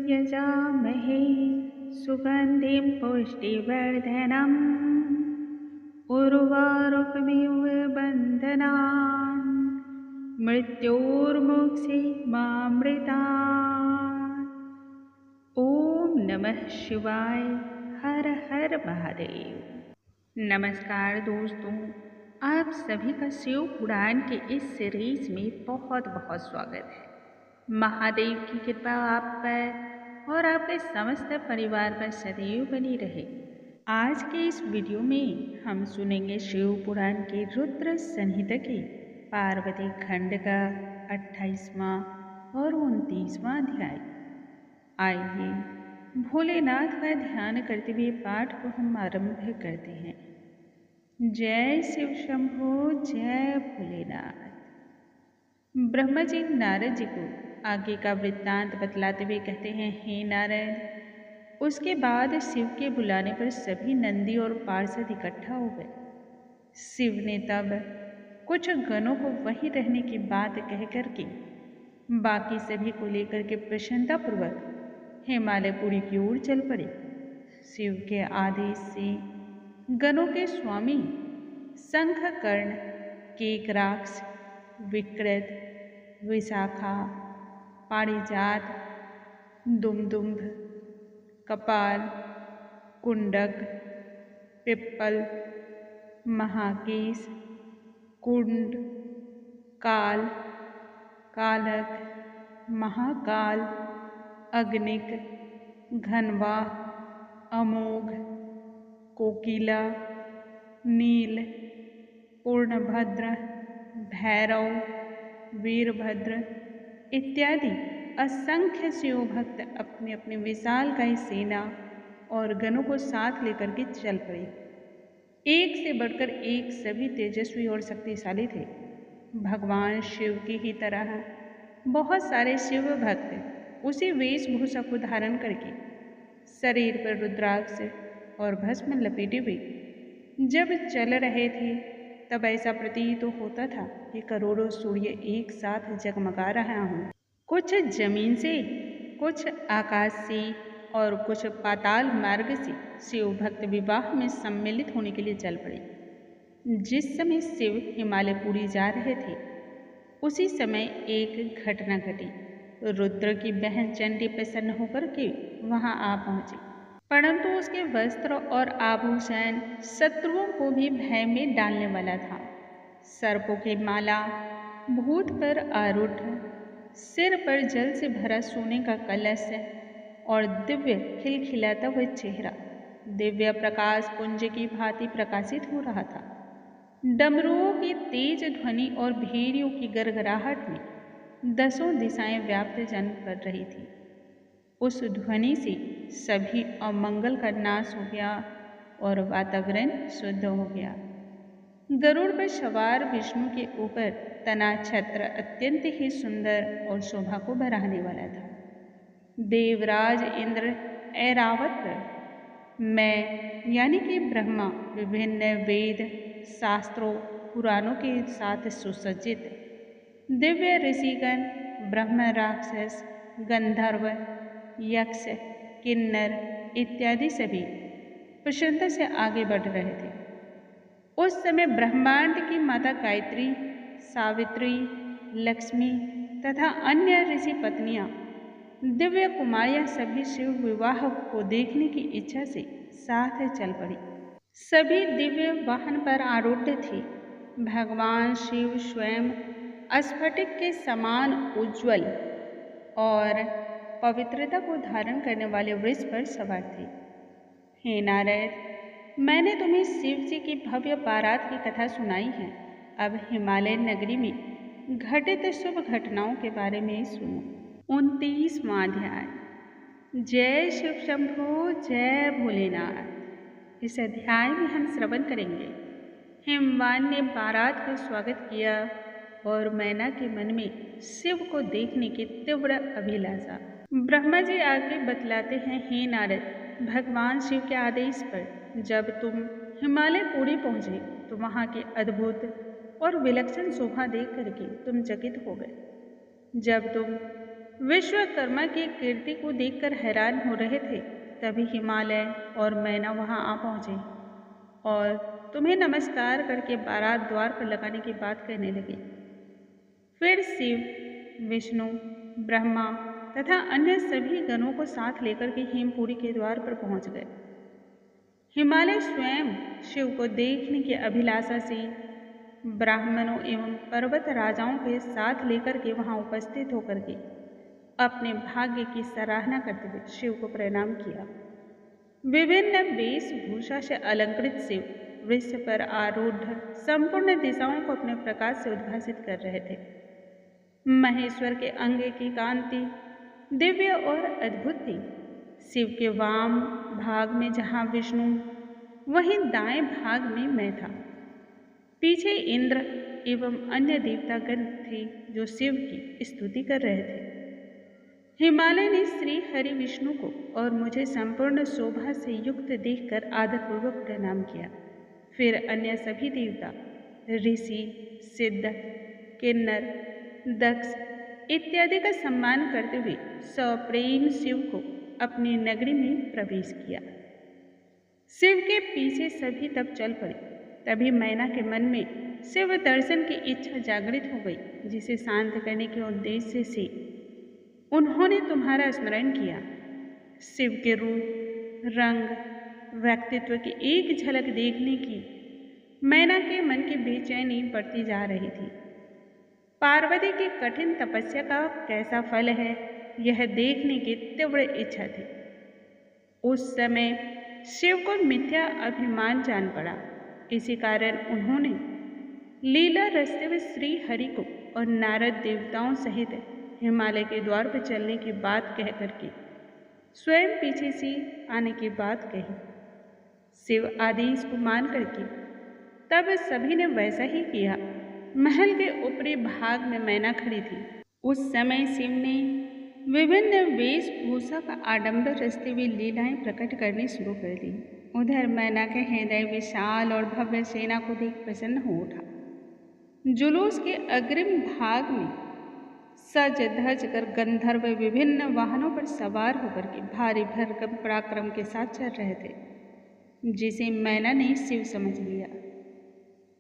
यजामहे सुगन्धिं पुष्टिवर्धनम् उर्वारुकमिव बन्धनान् मृत्योर्मुक्षीमामृतात्। ओम नमः शिवाय। हर हर महादेव। नमस्कार दोस्तों, आप सभी का शिव पुराण के इस सीरीज में बहुत बहुत स्वागत है। महादेव की कृपा आप पर और आपके समस्त परिवार पर सदैव बनी रहे। आज के इस वीडियो में हम सुनेंगे शिव पुराण के रुद्र संहिता के पार्वती खंड का 28वां और 29वां अध्याय। आइए भोलेनाथ का ध्यान करते हुए पाठ को हम आरंभ करते हैं। जय शिव शंभो, जय भोलेनाथ। ब्रह्मा जी नारद जी को आगे का वृत्तांत बतलाते हुए कहते हैं, हे नारद, उसके बाद शिव के बुलाने पर सभी नंदी और पार्षद इकट्ठा हो गए। शिव ने तब कुछ गणों को वहीं रहने की बात कह करके बाकी सभी को लेकर के प्रसन्नतापूर्वक हिमालयपुरी की ओर चल पड़े। शिव के आदेश से गणों के स्वामी शंखकर्ण, केकराक्ष, विकृत, विशाखा, पारिजात, दुमदुम्भ, कपाल, कुंडक, पिप्पल, महाकेश, कुंड, काल, कालक, महाकाल, अग्निक, घनवा, अमोघ, कोकिला, नील, पूर्णभद्र, भैरव, वीरभद्र इत्यादि असंख्य शिव भक्त अपने अपने विशालकाय सेना और गणों को साथ लेकर के चल पड़े। एक से बढ़कर एक सभी तेजस्वी और शक्तिशाली थे। भगवान शिव की ही तरह बहुत सारे शिव भक्त उसी वेशभूषा को धारण करके शरीर पर रुद्राक्ष और भस्म लपेटे हुए जब चल रहे थे, तब ऐसा प्रतीत होता था कि करोड़ों सूर्य एक साथ जगमगा रहा हूँ। कुछ जमीन से, कुछ आकाश से और कुछ पाताल मार्ग से शिव भक्त विवाह में सम्मिलित होने के लिए चल पड़े। जिस समय शिव हिमालयपुरी जा रहे थे, उसी समय एक घटना घटी। रुद्र की बहन चंडी प्रसन्न होकर के वहां आ पहुंची, परंतु उसके वस्त्र और आभूषण शत्रुओं को भी भय में डालने वाला था। सर्पों की माला, भूत पर आरूढ़, सिर पर जल से भरा सोने का कलश और दिव्य खिलखिलाता हुआ चेहरा दिव्य प्रकाश पुंज की भांति प्रकाशित हो रहा था। डमरुओं की तेज ध्वनि और भेड़ियों की गड़गड़ाहट में दसों दिशाएं व्याप्त जन कर रही थी। उस ध्वनि से सभी अमंगल का नाश हो गया और वातावरण शुद्ध हो गया। गरुड़ पर सवार विष्णु के ऊपर तना छत्र अत्यंत ही सुंदर और शोभा को बढ़ाने वाला था। देवराज इंद्र ऐरावत पर मैं यानी कि ब्रह्मा विभिन्न वेद, शास्त्रों, पुराणों के साथ सुसज्जित दिव्य ऋषिगण, ब्रह्म, राक्षस, गंधर्व, यक्ष, किन्नर इत्यादि सभी प्रसन्नता से आगे बढ़ रहे थे। उस समय ब्रह्मांड की माता गायत्री, सावित्री, लक्ष्मी तथा अन्य ऋषि पत्नियां, दिव्य कुमारियां सभी शिव विवाह को देखने की इच्छा से साथ चल पड़ी। सभी दिव्य वाहन पर आरूढ़ थे। भगवान शिव स्वयं स्फटिक के समान उज्ज्वल और पवित्रता को धारण करने वाले वृष पर सवार थे। हे नारद, मैंने तुम्हें शिव जी की भव्य बारात की कथा सुनाई है। अब हिमालय नगरी में घटित शुभ घटनाओं के बारे में सुनो। 29वां अध्याय। जय शिव शंभो, जय भोलेनाथ। इस अध्याय में हम श्रवण करेंगे। हिमवान ने बारात का स्वागत किया और मैना के मन में शिव को देखने की तीव्र अभिलाषा। ब्रह्मा जी आगे बतलाते हैं, हे नारद, भगवान शिव के आदेश पर जब तुम हिमालयपुरी पहुंचे तो वहां की अद्भुत और विलक्षण शोभा देख करके तुम चकित हो गए। जब तुम विश्वकर्मा की कीर्ति को देखकर हैरान हो रहे थे। तभी हिमालय और मैना वहां आ पहुंचे और तुम्हें नमस्कार करके बारात द्वार पर लगाने की बात कहने लगे। फिर शिव, विष्णु, ब्रह्मा तथा अन्य सभी गणों को साथ लेकर के हेमपुरी के द्वार पर पहुंच गए। हिमालय स्वयं शिव को देखने की अभिलाषा से ब्राह्मणों एवं पर्वत राजाओं के साथ लेकर के वहां उपस्थित होकर के अपने भाग्य की सराहना करते हुए शिव को प्रणाम किया। विभिन्न वेशभूषा से अलंकृत शिव वृक्ष पर आरूढ़ संपूर्ण दिशाओं को अपने प्रकाश से उद्भासित कर रहे थे। महेश्वर के अंग की कांति दिव्य और अद्भुत थी। शिव के वाम भाग में जहाँ विष्णु, वहीं दाएं भाग में मैं था। पीछे इंद्र एवं अन्य देवतागण थे जो शिव की स्तुति कर रहे थे। हिमालय ने श्री हरि विष्णु को और मुझे संपूर्ण शोभा से युक्त देखकर आदरपूर्वक प्रणाम किया। फिर अन्य सभी देवता, ऋषि, सिद्ध, किन्नर, दक्ष इत्यादि का सम्मान करते हुए सप्रेम शिव को अपनी नगरी में प्रवेश किया। शिव के पीछे सभी तब चल पड़े। तभी मैना के मन में शिव दर्शन की इच्छा जागृत हो गई, जिसे शांत करने के उद्देश्य से उन्होंने तुम्हारा स्मरण किया। शिव के रूप, रंग, व्यक्तित्व की एक झलक देखने की मैना के मन की बेचैनी बढ़ती जा रही थी। पार्वती की कठिन तपस्या का कैसा फल है, यह देखने की तीव्र इच्छा थी। उस समय शिव को मिथ्या अभिमान जान पड़ा। इसी कारण उन्होंने लीला रचते हुए श्री हरि को और नारद देवताओं सहित हिमालय के द्वार पर चलने की बात कह करके स्वयं पीछे से आने की बात कही। शिव आदेश को मान करके तब सभी ने वैसा ही किया। महल के ऊपरी भाग में मैना खड़ी थी। उस समय शिव ने विभिन्न वेशभूषा का आडंबर रचते हुए लीलाएं प्रकट करनी शुरू कर दी। उधर मैना के हृदय विशाल और भव्य सेना को देख प्रसन्न हो उठा। जुलूस के अग्रिम भाग में सज धज कर गंधर्व विभिन्न वाहनों पर सवार होकर के भारी भरकम पराक्रम के साथ चल रहे थे, जिसे मैना ने शिव समझ लिया।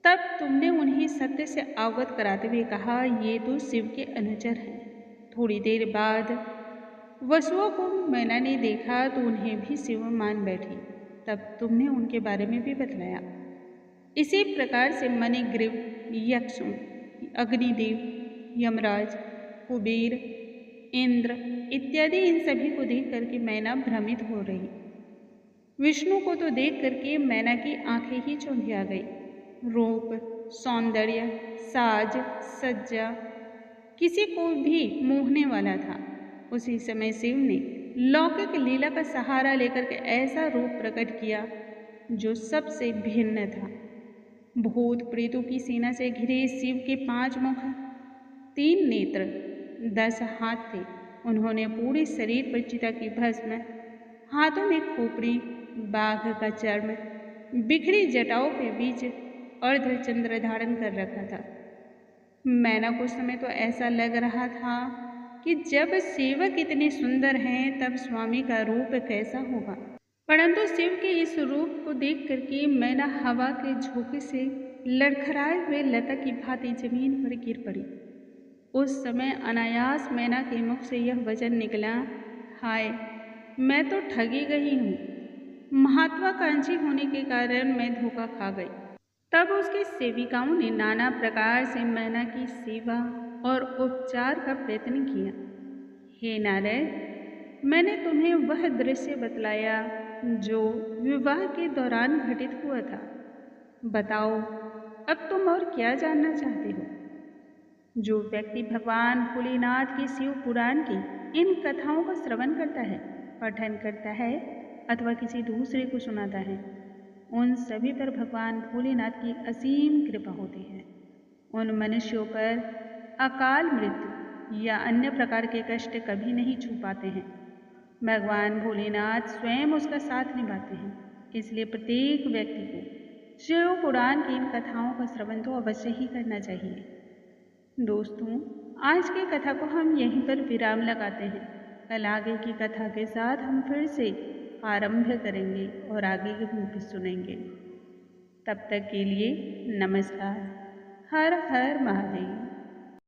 तब तुमने उन्हें सत्य से अवगत कराते हुए कहा, ये तो शिव के अनुचर हैं। थोड़ी देर बाद वसुओं को मैना ने देखा तो उन्हें भी शिव मान बैठी। तब तुमने उनके बारे में भी बतलाया। इसी प्रकार से मणिग्रीव, यक्षों, अग्निदेव, यमराज, कुबेर, इंद्र इत्यादि इन सभी को देख करके मैना भ्रमित हो रही। विष्णु को तो देख करके मैना की आंखें ही चौंधिया गई। रूप, सौंदर्य, साज, सज्जा किसी को भी मोहने वाला था। उसी समय शिव ने लौकिक लीला का सहारा लेकर के ऐसा रूप प्रकट किया जो सबसे भिन्न था। भूत प्रेतों की सेना से घिरे शिव के 5 मुख, 3 नेत्र, 10 हाथ थे। उन्होंने पूरे शरीर पर चिता की भस्म, हाथों में खोपड़ी, बाघ का चर्म, बिखरी जटाओं के बीच अर्धचंद्र धारण कर रखा था। मैना को उस समय तो ऐसा लग रहा था कि जब सेवक इतने सुंदर हैं तब स्वामी का रूप कैसा होगा। परंतु शिव के इस रूप को देख करके मैना हवा के झोंके से लड़खड़ाए हुए लता की भांति जमीन पर गिर पड़ी। उस समय अनायास मैना के मुख से यह वचन निकला, हाय, मैं तो ठगी गई हूँ। महत्वाकांक्षी होने के कारण मैं धोखा खा गई। तब उसकी सेविकाओं ने नाना प्रकार से मैना की सेवा और उपचार का प्रयत्न किया। हे नारद, मैंने तुम्हें वह दृश्य बतलाया जो विवाह के दौरान घटित हुआ था। बताओ, अब तुम और क्या जानना चाहते हो? जो व्यक्ति भगवान भोलेनाथ के शिव पुराण की इन कथाओं का श्रवण करता है, पठन करता है अथवा किसी दूसरे को सुनाता है, उन सभी पर भगवान भोलेनाथ की असीम कृपा होती है। उन मनुष्यों पर अकाल मृत्यु या अन्य प्रकार के कष्ट कभी नहीं छू पाते हैं। भगवान भोलेनाथ स्वयं उसका साथ निभाते हैं। इसलिए प्रत्येक व्यक्ति को शिव पुराण की इन कथाओं का श्रवण तो अवश्य ही करना चाहिए। दोस्तों, आज की कथा को हम यहीं पर विराम लगाते हैं। कल आगे की कथा के साथ हम फिर से आरंभ करेंगे और आगे की भी सुनेंगे। तब तक के लिए नमस्कार। हर हर महादेव।